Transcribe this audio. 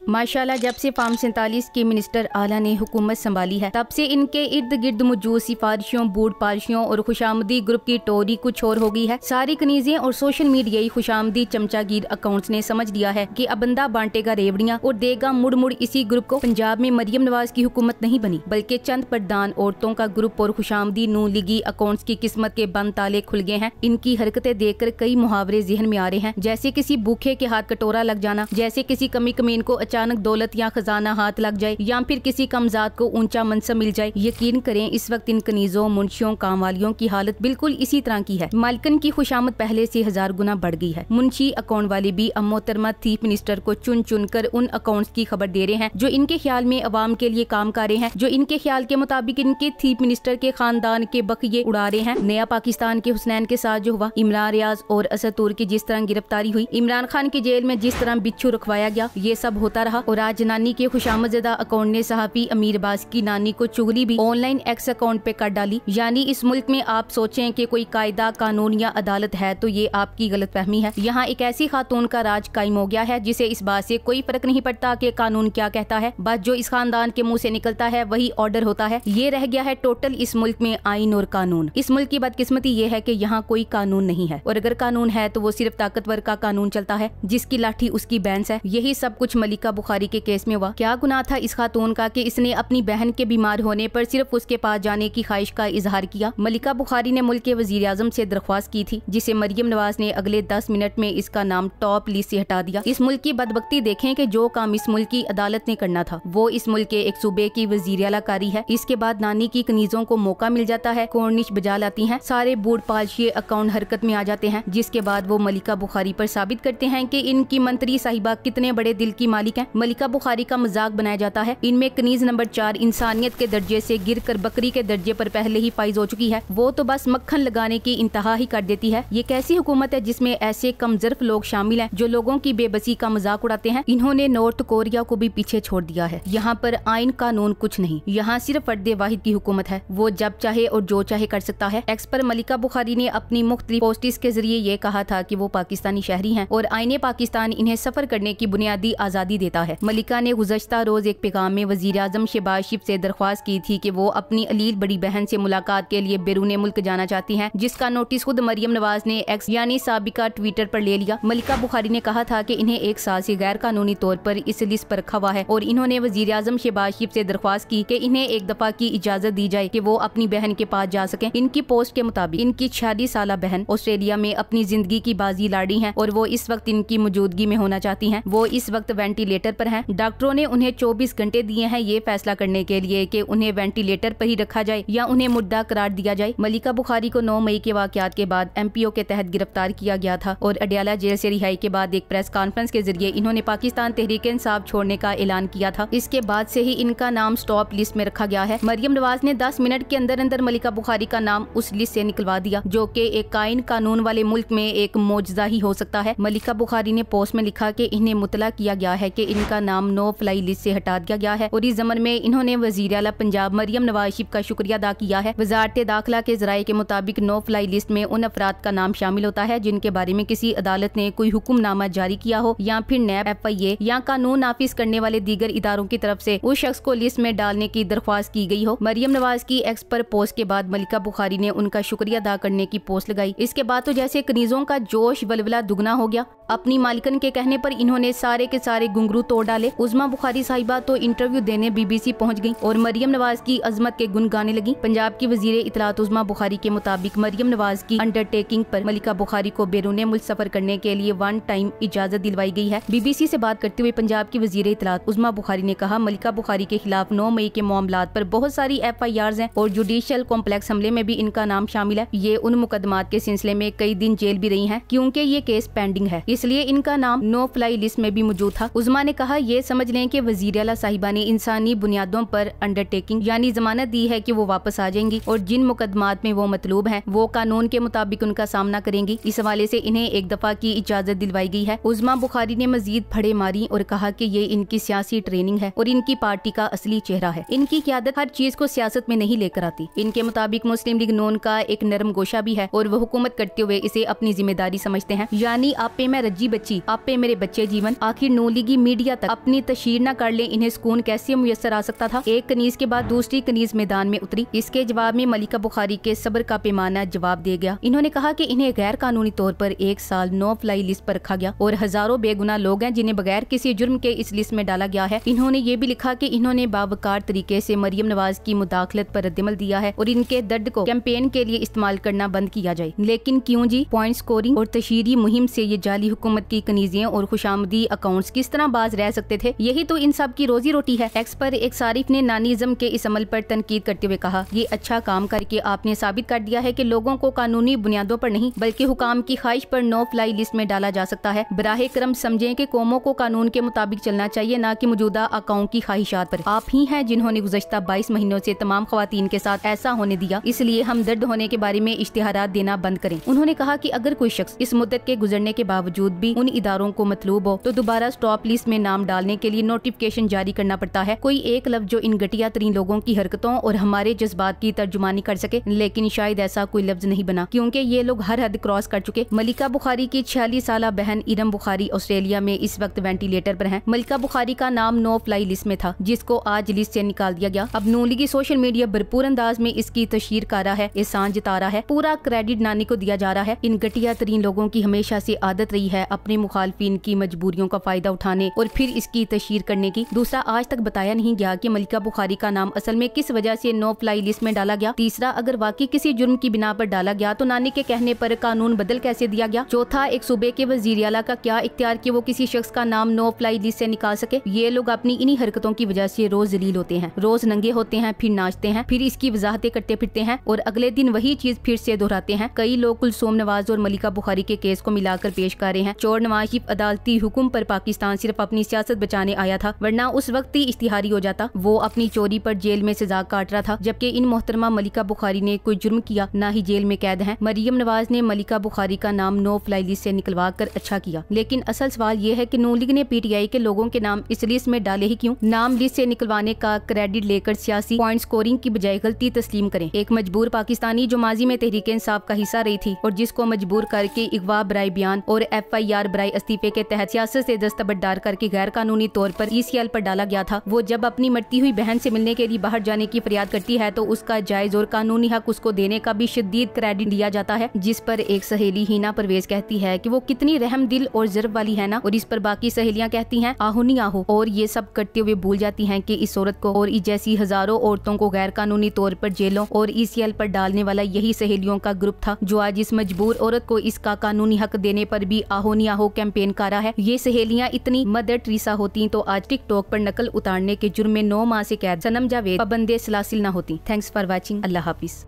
माशाल्लाह जब से फार्म 47 के मिनिस्टर आला ने हुकूमत संभाली है तब से इनके इर्द गिर्द मौजूद सिफारिशों, बूढ़ पालिशियों और खुशामदी ग्रुप की टोरी कुछ और हो गई है। सारी कनीजें और सोशल मीडियाई खुशामदी चमचागिर अकाउंट्स ने समझ लिया है कि अब बंदा बांटेगा रेवड़ियां और देगा मुड़ मुड़ इसी ग्रुप को। पंजाब में मरियम नवाज की हुकूमत नहीं बनी बल्कि चंद प्रधान औरतों का ग्रुप और खुशामदी नून लीगी अकाउंट्स की किस्मत के बंद ताले खुल गए हैं। इनकी हरकतें देखकर कई मुहावरे जहन में आ रहे हैं, जैसे किसी भूखे के हाथ कटोरा लग जाना, जैसे किसी कमी कमीन को अचानक दौलत या खजाना हाथ लग जाए, या फिर किसी कमजात को ऊंचा मनसब मिल जाए। यकीन करें इस वक्त इन कनीजों, मुंशियों, काम वालियों की हालत बिल्कुल इसी तरह की है। मालिकन की खुशामद पहले से 1000 गुना बढ़ गई है। मुंशी अकाउंट वाले भी अब मोहतरमा चीफ मिनिस्टर को चुन चुन कर उन अकाउंट्स की खबर दे रहे हैं जो इनके ख्याल में अवाम के लिए काम कर रहे हैं, जो इनके ख्याल के मुताबिक इनके चीफ मिनिस्टर के खानदान के बखिये उड़ा रहे हैं। नया पाकिस्तान के हुसनैन के साथ जो हुआ, इमरान रियाज और असद तुर की जिस तरह गिरफ्तारी हुई, इमरान खान की जेल में जिस तरह बिच्छू रखवाया गया, ये सब होता रहा। और आज नानी के खुशामदज़दा अकाउंट ने सहाफी अमीर अब्बास की नानी को चुगली भी ऑनलाइन एक्स अकाउंट पे कर डाली। यानी इस मुल्क में आप सोचें कि कोई कायदा, कानून या अदालत है तो ये आपकी गलतफहमी है। यहाँ एक ऐसी खातून का राज कायम हो गया है जिसे इस बात से कोई फर्क नहीं पड़ता कि कानून क्या कहता है, बस जो इस खानदान के मुंह से निकलता है वही ऑर्डर होता है। ये रह गया है टोटल इस मुल्क में आइन और कानून। इस मुल्क की बदकिस्मती ये है कि यहाँ कोई कानून नहीं है, और अगर कानून है तो वो सिर्फ ताकतवर का कानून चलता है, जिसकी लाठी उसकी बैंस है। यही सब कुछ मलिका बुखारी के केस में हुआ। क्या गुनाह था इस खातून का कि इसने अपनी बहन के बीमार होने पर सिर्फ उसके पास जाने की ख्वाहिश का इजहार किया। मलिका बुखारी ने मुल्क के वजीर आजम से दरख्वास्त की थी, जिसे मरियम नवाज ने अगले 10 मिनट में इसका नाम टॉप लिस्ट से हटा दिया। इस मुल्क की बदबख्ती देखें कि जो काम इस मुल्क की अदालत ने करना था वो इस मुल्क के एक सूबे की वजीर आला कारी है। इसके बाद नानी की कनीजों को मौका मिल जाता है, कॉर्निश बजा लाती हैं, सारे बूढ़ पालशिए अकाउंट हरकत में आ जाते हैं, जिसके बाद वो मलिका बुखारी पर साबित करते हैं कि इनकी मंत्री साहिबा कितने बड़े दिल की मालिक हैं। मलिका बुखारी का मजाक बनाया जाता है। इनमें कनीज नंबर 4 इंसानियत के दर्जे से गिर कर बकरी के दर्जे पर पहले ही फाइज हो चुकी है। वो तो बस मक्खन लगाने की इंतहा ही कर देती है। ये कैसी हुकूमत है जिसमें ऐसे कमजर्फ लोग शामिल हैं जो लोगों की बेबसी का मजाक उड़ाते हैं। इन्होंने नॉर्थ कोरिया को भी पीछे छोड़ दिया है। यहाँ पर आइन कानून कुछ नहीं, यहाँ सिर्फ फर्द वाहिद की हुकूमत है। वो जब चाहे और जो चाहे कर सकता है। एक्स पर मलिका बुखारी ने अपनी मुख्तलिफ पोस्टिस के जरिए ये कहा था कि वो पाकिस्तानी शहरी हैं और आईने पाकिस्तान इन्हें सफर करने की बुनियादी आजादी देता है। मलिका ने गुज़श्ता रोज एक पैगाम में वजीर आजम शहबाज शरीफ से दरख्वास्त की थी कि वो अपनी अलील बड़ी बहन से मुलाकात के लिए बैरून मुल्क जाना चाहती हैं, जिसका नोटिस खुद मरियम नवाज ने एक्स यानी साबिका ट्विटर पर ले लिया। मलिका बुखारी ने कहा था कि इन्हें 1 साल से गैर कानूनी तौर पर इस लिस्ट पर रखा हुआ है और इन्होंने वजीर आजम शहबाज शरीफ से दरख्वास्त की कि इन्हें एक दफा की इजाजत दी जाए कि वो अपनी बहन के पास जा सकें। इनकी पोस्ट के मुताबिक इनकी 46 साल बहन ऑस्ट्रेलिया में अपनी जिंदगी की बाजी लाड़ी हैं और वो इस वक्त इनकी मौजूदगी में होना चाहती हैं। वो इस वक्त वेंटिलेटर पर हैं। डॉक्टरों ने उन्हें 24 घंटे दिए हैं ये फैसला करने के लिए कि उन्हें वेंटिलेटर पर ही रखा जाए या उन्हें मुर्दा करार दिया जाए। मलिका बुखारी को 9 मई के वाकयात के बाद MPO के तहत गिरफ्तार किया गया था और अडयाला जेल से रिहाई के बाद एक प्रेस कॉन्फ्रेंस के जरिए इन्होंने पाकिस्तान तहरीक इंसाफ छोड़ने का ऐलान किया था। इसके बाद से ही इनका नाम स्टॉप लिस्ट में रखा गया है। मरियम नवाज ने 10 मिनट के अंदर अंदर मलिका बुखारी का नाम उस लिस्ट से निकलवा दिया, जो कि एक कायन कानून वाले मुल्क में एक मौजज़ा ही हो सकता है। मलिका बुखारी ने पोस्ट में लिखा कि इन्हें मुतला किया गया है कि इनका नाम नो फ्लाई लिस्ट से हटा दिया गया है और इस ज़मन में इन्होंने वज़ीर आला पंजाब मरियम नवाज शरीफ का शुक्रिया अदा किया है। वज़ारत दाखिला के ज़राए के मुताबिक नो फ्लाई लिस्ट में उन अफराद का नाम शामिल होता है जिनके बारे में किसी अदालत ने कोई हुक्मनामा जारी किया हो या फिर नैब, FIA या कानून नाफिज करने वाले दीगर इदारों की तरफ से उस शख्स को लिस्ट में डालने की दरख्वास्त की गई हो। मरियम नवाज की एक्स पर पोस्ट के बाद मलिका बुखारी ने उनका शुक्रिया अदा करने की पोस्ट लगाई। इसके बाद तो जैसे कनीजों का जोश वलवला दुगना हो गया। अपनी मालिकन के कहने पर इन्होंने सारे के सारे घुंघरू तोड़ डाले। उज़मा बुखारी साहिबा तो इंटरव्यू देने BBC पहुंच गई और मरियम नवाज की अजमत के गुन गाने लगी। पंजाब की वजीर इतलात उज़मा बुखारी के मुताबिक मरियम नवाज की अंडरटेकिंग पर मलिका बुखारी को बैरून मुल्क सफर करने के लिए 1 टाइम इजाजत दिलवाई गई है। BBC से बात करते हुए पंजाब की वजीर इतलात उज़मा बुखारी ने कहा, मलिका बुखारी के खिलाफ 9 मई के मामलात पर बहुत सारी FIRs हैं और जुडिशियल कॉम्प्लेक्स हमले में भी इनका नाम शामिल है। ये उन मुकदमात के सिलसिले में कई दिन जेल भी रही हैं क्योंकि ये केस पेंडिंग है, इसलिए इनका नाम नो फ्लाई लिस्ट में भी मौजूद था। उज़मा ने कहा, ये समझ लें कि वज़ीर आला साहिबा ने इंसानी बुनियादों पर अंडरटेकिंग यानी जमानत दी है कि वो वापस आ जाएंगी और जिन मुकदमात में वो मतलूब हैं वो कानून के मुताबिक उनका सामना करेंगी। इस हवाले से इन्हें एक दफा की इजाजत दिलवाई गई है। उज़मा बुखारी ने मजीद फड़े मारी और कहा कि ये इनकी सियासी ट्रेनिंग है और इनकी पार्टी का असली चेहरा है। इनकी क़यादत हर चीज को सियासत में नहीं लेकर आती। इनके मुताबिक मुस्लिम लीग नून का एक नरम गोशा भी है और वो हुकूमत करते हुए इसे अपनी जिम्मेदारी समझते हैं। यानी आप पे मैं रज्जी बच्ची, आप पे मेरे बच्चे जीवन। आखिर नून लीगी मीडिया तक अपनी तशहीर न कर ले, इन्हें सुकून कैसे मुयसर आ सकता था। एक कनीज के बाद दूसरी कनीज मैदान में उतरी। इसके जवाब में मलिका बुखारी के सब्र का पैमाना जवाब दे गया। इन्होंने कहा कि इन्हें गैर कानूनी तौर पर 1 साल नो फ्लाई लिस्ट पर रखा गया और हजारों बेगुनाह लोग हैं जिन्हें बगैर किसी जुर्म के इस लिस्ट में डाला गया है। इन्होंने ये भी लिखा कि इन्होंने बावकार तरीके से मरियम नवाज की मुदाखलत पर रद्दमल दिया है और इनके दर्द को कैंपेन के लिए इस्तेमाल करना बंद किया जाए। लेकिन क्यों जी? पॉइंट स्कोरिंग और तशहीरी मुहिम से ये जाली हुकूमत की कनीजियां और खुशामदी अकाउंट्स किस तरह बाज रह सकते थे? यही तो इन सब की रोजी रोटी है। एक्स पर एक सारिफ ने नानीज़म के इस अमल पर तनकीद करते हुए कहा, ये अच्छा काम करके आपने साबित कर दिया है कि लोगों को कानूनी बुनियादों पर नहीं बल्कि हुकाम की ख्वाहिश पर नो फ्लाई लिस्ट में डाला जा सकता है। बराहे करम समझें कि कौमों को कानून के मुताबिक चलना चाहिए, न कि मौजूदा अकाउंट की ख्वाहिशात पर। आप ही हैं जिन्होंने गुज़श्ता 22 महीनों से तमाम खवातीन के साथ ऐसा होने दिया, इसलिए हम दर्द होने के बारे में इश्तिहारात देना बंद करें। उन्होंने कहा कि अगर कोई शख्स इस मुद्दत के गुजरने के बावजूद भी उन इदारों को मतलूब हो तो दोबारा स्टॉप लिस्ट में नाम डालने के लिए नोटिफिकेशन जारी करना पड़ता है। कोई एक लफ्ज जो इन घटिया तरीन लोगों की हरकतों और हमारे जज्बात की तर्जुमानी कर सके, लेकिन शायद ऐसा कोई लफ्ज नहीं बना क्योंकि ये लोग हर हद क्रॉस कर चुके। मलिका बुखारी की 46 साला बहन इरम बुखारी ऑस्ट्रेलिया में इस वक्त वेंटिलेटर पर हैं। मलिका बुखारी का नाम नो फ्लाई लिस्ट में था जिसको आज लिस्ट से निकाल दिया गया। अब नून लीगी सोशल मीडिया भरपूर अंदाज में इसकी तशहीर कर रहा है, एहसान जता रहा है, पूरा क्रेडिट नानी को दिया जा रहा है। इन घटिया तरीन लोगों की हमेशा से आदत रही है अपने मुखालफिन की मजबूरियों का फायदा उठाने और फिर इसकी तशहीर करने की। दूसरा, आज तक बताया नहीं गया कि मलिका बुखारी का नाम असल में किस वजह से नो फ्लाई लिस्ट में डाला गया। तीसरा, अगर वाकई किसी जुर्म की बिना पर डाला गया तो नानी के कहने पर कानून बदल कैसे दिया गया। चौथा, एक सूबे के वजीर आला का क्या इख्तियार कि वो किसी शख्स का नाम नो फ्लाई लिस्ट से निकाल सके। ये लोग अपनी इन्हीं हरकतों की वजह से रोज जलील होते हैं, रोज नंगे होते हैं, फिर नाचते हैं, फिर इसकी वजाहतें करते फिरते हैं और अगले दिन वही चीज फिर से दोहराते हैं। कई लोग कुलसूम नवाज और मलिका बुखारी के केस को मिलाकर पेश कर रहे हैं। चोर नवाज शरीफ अदालती हुक्म पर पाकिस्तान सिर्फ अपनी सियासत बचाने आया था, वरना उस वक्त ही इश्तिहारी हो जाता। वो अपनी चोरी पर जेल में सजा काट रहा था, जबकि इन मोहतरमा मलिका बुखारी ने कोई जुर्म किया ना ही जेल में कैद है। मरियम नवाज ने मलिका बुखारी का नाम नो फ्लाई लिस्ट से निकलवा कर अच्छा किया, लेकिन असल सवाल ये है कि नून लीग ने पीटीआई के लोगों के नाम इस लिस्ट में डाले ही क्यों? नाम लिस्ट से निकलवाने का क्रेडिट लेकर सियासी पॉइंट स्कोरिंग की बजाय गलती तस्लीम करें। एक मजबूर पाकिस्तानी जो माजी में तहरीक इंसाफ का हिस्सा रही थी और जिसको मजबूर करके अगवा बराए बयान और FIR बराए इस्तीफे के तहत सियासत से दस्तबरदार करके गैर कानूनी तौर पर ECL पर डाला गया था, वो जब अपनी मरती हुई बहन से मिलने के लिए बाहर जाने की फरियाद करती है तो उसका जायज और कानूनी हक उसको देने का भी शदीद क्रेडिट दिया जाता है। जिस पर एक सहेली हिना परवेज कहती है कि वो कितनी रहम दिल और जर्ब वाली है ना, और इस पर बाकी सहेलियां कहती हैं आहो नहीं आहो, और ये सब करते हुए भूल जाती हैं कि इस औरत को और जैसी हजारों औरतों को गैर कानूनी तौर पर जेलों और ECL पर डालने वाला यही सहेलियों का ग्रुप था जो आज इस मजबूर औरत को इसका कानूनी हक देने पर भी आहो नहीं आहो कैंपेन कर रहा है। ये सहेलियां इतनी मदर टेरेसा होती तो आज टिकटॉक पर नकल उतारने के जुर्म में 9 माह से कैद सनम जावेद पाबंदे सलासिल न होती। Thanks for watching. Allah Hafiz.